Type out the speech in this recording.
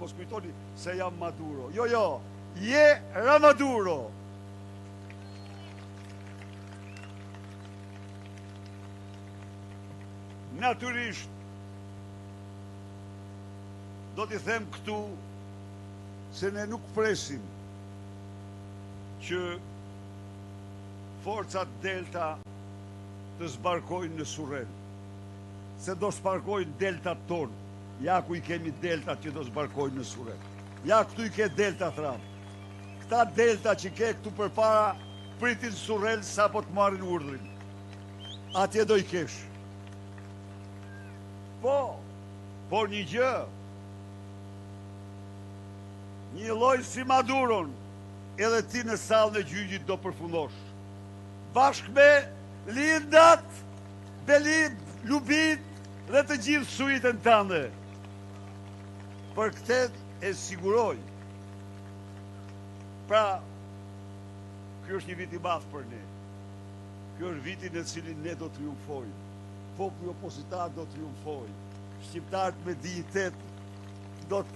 mos kujtoni se jam Maduro. Jo, je Ramaduro. Natyrisht, do t'i them këtu se ne nuk presim që forcat Delta të zbarkojnë në Surrel, se do zbarkojnë Deltat tonë. Ja ku i kemi Deltat që do zbarkojnë në Surrel. Ja këtu i ke Delta thram. Këta Delta që ke këtu përpara pritin Surrel sa po të marrin urdhrin. Atje do i kesh. Por një gjë, një lloj si Maduron, edhe ti në sallën e gjyqit do përfundosh. Bashkë me lindat, Belit, Lubit dhe të gjithë suitën tënde. Për këtë e siguroj. Pra, kjo është një vit i madh për ne. Kjo është viti në cilin ne do triumfojmë. Populli opozitar do triumfojë. Shqiptarët me dinjitet do të